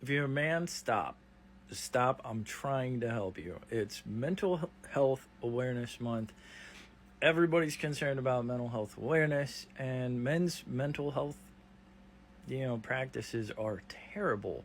If you're a man, stop. Just stop. I'm trying to help you. It's Mental Health Awareness Month. Everybody's concerned about mental health awareness, and men's mental health, practices are terrible.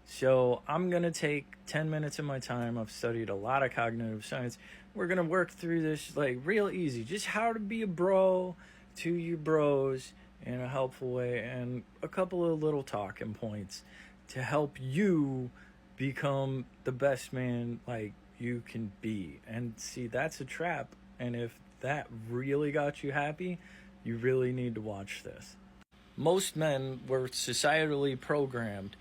So I'm going to take 10 minutes of my time. I've studied a lot of cognitive science. We're going to work through this like real easy. Just how to be a bro to your bros in a helpful way, and a couple of little talking points to help you become the best man like you can be. And see, that's a trap. And if that really got you happy, you really need to watch this. Most men were societally programmed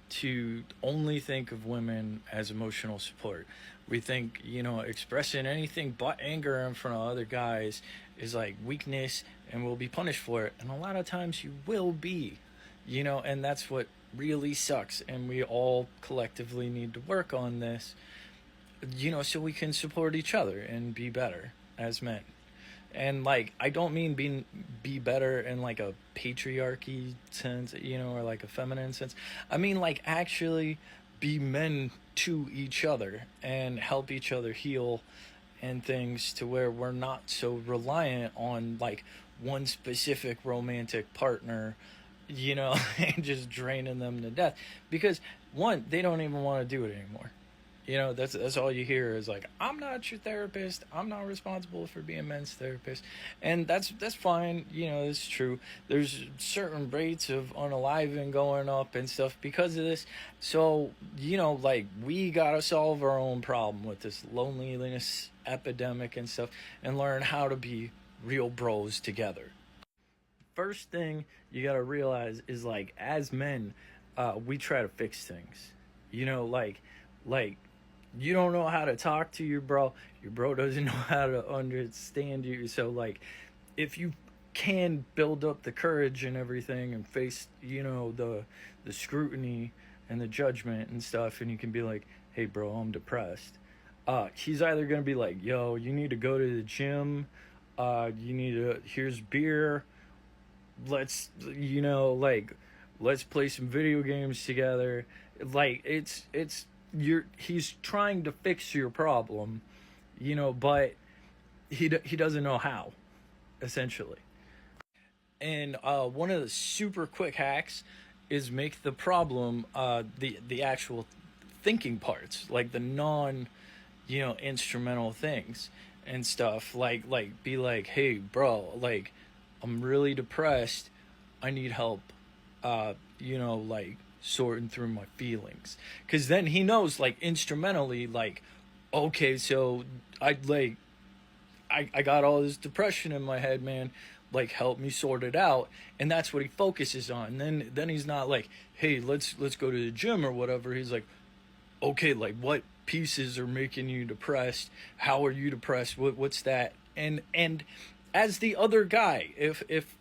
to only think of women as emotional support. We think, expressing anything but anger in front of other guys is like weakness and we'll be punished for it. And a lot of times you will be, and that's what really sucks. And we all collectively need to work on this, so we can support each other and be better as men. And like, I don't mean be better in like a patriarchy sense, or like a feminine sense. I mean like actually be men to each other and help each other heal and things, to where we're not so reliant on like one specific romantic partner, and just draining them to death, because one, they don't even want to do it anymore. That's all you hear is like, I'm not your therapist, I'm not responsible for being men's therapist. And that's fine, it's true. There's certain rates of unaliving going up and stuff because of this. So, like, we gotta solve our own problem with this loneliness epidemic and stuff, and learn how to be real bros together. First thing you gotta realize is, like, as men, we try to fix things. Like you don't know how to talk to your bro doesn't know how to understand you. So like, if you can build up the courage and everything and face, the scrutiny and the judgment and stuff, and you can be like, hey bro, I'm depressed. He's either gonna be like, yo, you need to go to the gym, you need to, here's beer, let's, like, let's play some video games together. Like, it's he's trying to fix your problem, but he doesn't know how, essentially. And one of the super quick hacks is make the problem the actual thinking parts, like the non, instrumental things and stuff. Like be like, hey bro, like, I'm really depressed, I need help, like sorting through my feelings. Because then he knows, like, instrumentally, like, okay, so I got all this depression in my head, man, like, help me sort it out. And that's what he focuses on. Then he's not like, hey, let's go to the gym or whatever. He's like, okay, like, what pieces are making you depressed? How are you depressed? What's that? And as the other guy, if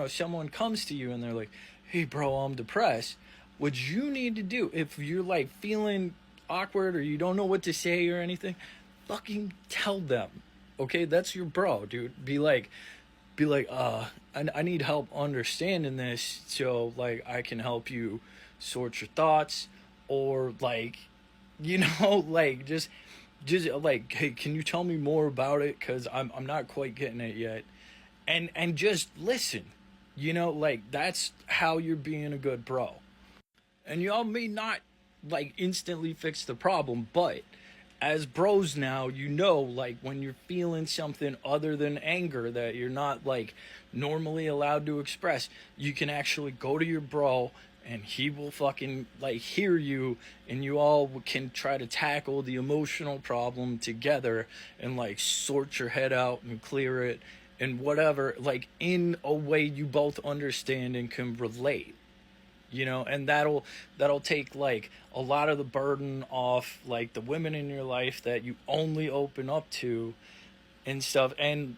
someone comes to you and they're like, hey bro, I'm depressed, what you need to do, if you're like feeling awkward or you don't know what to say or anything, fucking tell them. Okay, that's your bro, dude. I need help understanding this, so like I can help you sort your thoughts, or like, like, just like, hey, can you tell me more about it, because I'm not quite getting it yet. And just listen, like, that's how you're being a good bro. And y'all may not like instantly fix the problem, but as bros now, like, when you're feeling something other than anger that you're not like normally allowed to express, you can actually go to your bro and he will fucking like hear you, and you all can try to tackle the emotional problem together and like sort your head out and clear it and whatever, like in a way you both understand and can relate. And that'll take like a lot of the burden off like the women in your life that you only open up to and stuff. And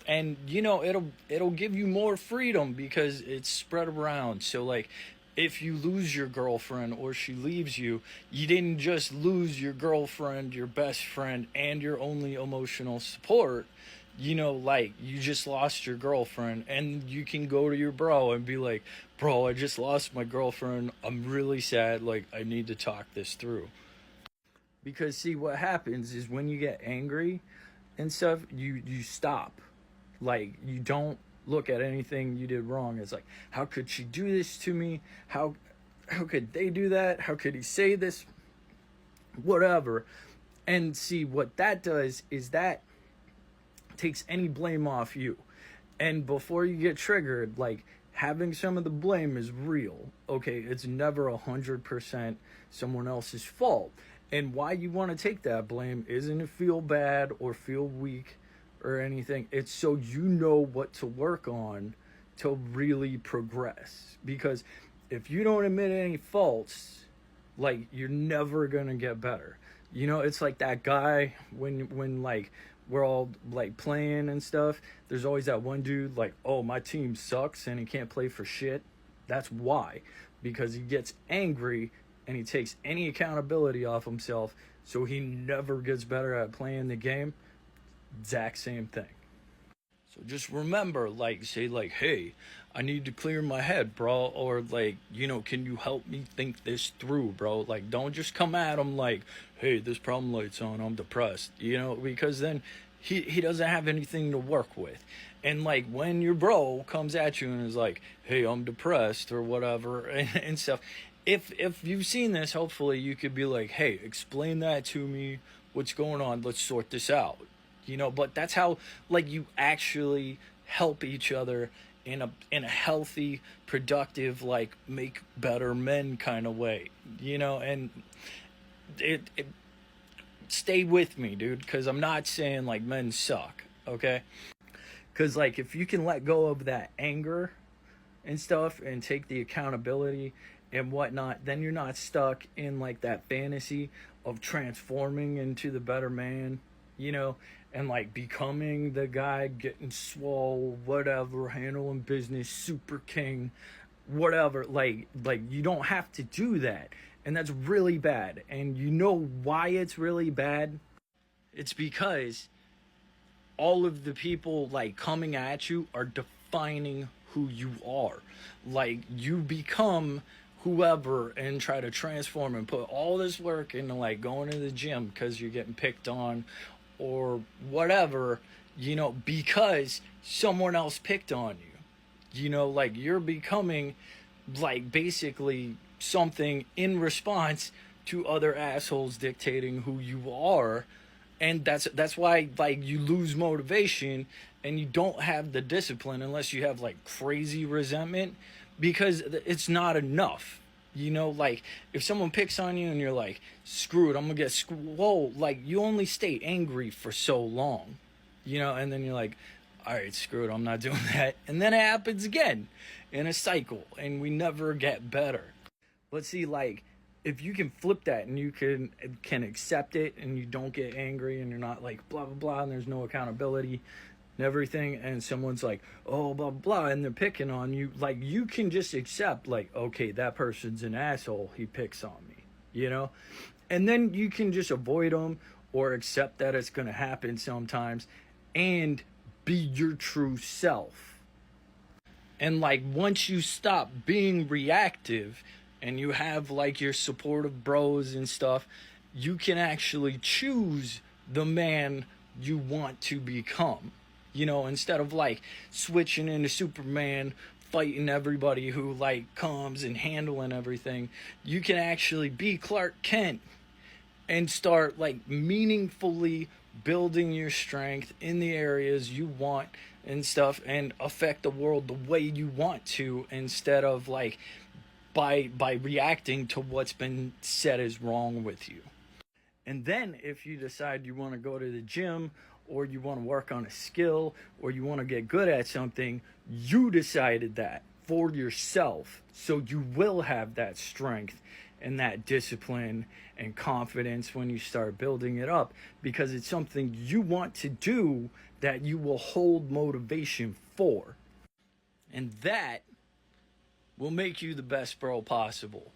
it'll give you more freedom because it's spread around. So like, if you lose your girlfriend or she leaves you, you didn't just lose your girlfriend, your best friend, and your only emotional support. like you just lost your girlfriend, and you can go to your bro and be like, bro, I just lost my girlfriend. I'm really sad. Like, I need to talk this through. Because see, what happens is when you get angry and stuff, you stop. Like, you don't look at anything you did wrong. It's like, how could she do this to me? How could they do that? How could he say this? Whatever. And see, what that does is that takes any blame off you. And before you get triggered, like, having some of the blame is real. Okay, it's never 100% someone else's fault. And why you want to take that blame isn't to feel bad or feel weak or anything. It's so you know what to work on to really progress. Because if you don't admit any faults, like, you're never gonna get better. It's like that guy when like we're all like playing and stuff. There's always that one dude like, oh, my team sucks and he can't play for shit. That's why, because he gets angry and he takes any accountability off himself, so he never gets better at playing the game. Exact same thing. So just remember, like, say, like, hey, I need to clear my head, bro. Or, like, can you help me think this through, bro? Like, don't just come at him like, hey, this problem light's on, I'm depressed, because then he doesn't have anything to work with. And, like, when your bro comes at you and is like, hey, I'm depressed or whatever and stuff, if you've seen this, hopefully you could be like, hey, explain that to me. What's going on? Let's sort this out. But that's how, like, you actually help each other in a healthy, productive, like, make better men kind of way. And it stay with me, dude, because I'm not saying like men suck, okay? Because, like, if you can let go of that anger and stuff and take the accountability and whatnot, then you're not stuck in like that fantasy of transforming into the better man, and like becoming the guy getting swole, whatever, handling business, super king, whatever. Like you don't have to do that. And that's really bad. And you know why it's really bad? It's because all of the people like coming at you are defining who you are. Like, you become whoever and try to transform and put all this work into like going to the gym because you're getting picked on or whatever, because someone else picked on you. Like, you're becoming like basically something in response to other assholes dictating who you are. And that's why, like, you lose motivation and you don't have the discipline unless you have like crazy resentment, because it's not enough. Like, if someone picks on you and you're like, screw it, I'm gonna get whoa, like, you only stay angry for so long, and then you're like, all right, screw it, I'm not doing that. And then it happens again in a cycle and we never get better. But see, like, if you can flip that and you can accept it and you don't get angry and you're not like blah blah blah and there's no accountability and everything, and someone's like, oh, blah blah, and they're picking on you, like, you can just accept, like, okay, that person's an asshole, he picks on me, and then you can just avoid them or accept that it's going to happen sometimes and be your true self. And like, once you stop being reactive and you have like your supportive bros and stuff, you can actually choose the man you want to become. Instead of like switching into Superman, fighting everybody who like comes and handling everything, you can actually be Clark Kent and start like meaningfully building your strength in the areas you want and stuff, and affect the world the way you want to, instead of like by reacting to what's been said is wrong with you. And then if you decide you want to go to the gym, or you want to work on a skill, or you want to get good at something, you decided that for yourself. So you will have that strength and that discipline and confidence when you start building it up, because it's something you want to do that you will hold motivation for. And that will make you the best bro possible.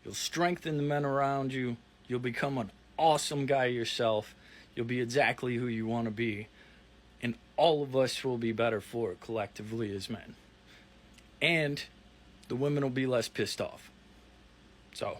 You'll strengthen the men around you. You'll become an awesome guy yourself. You'll be exactly who you want to be. And all of us will be better for it collectively as men. And the women will be less pissed off. So,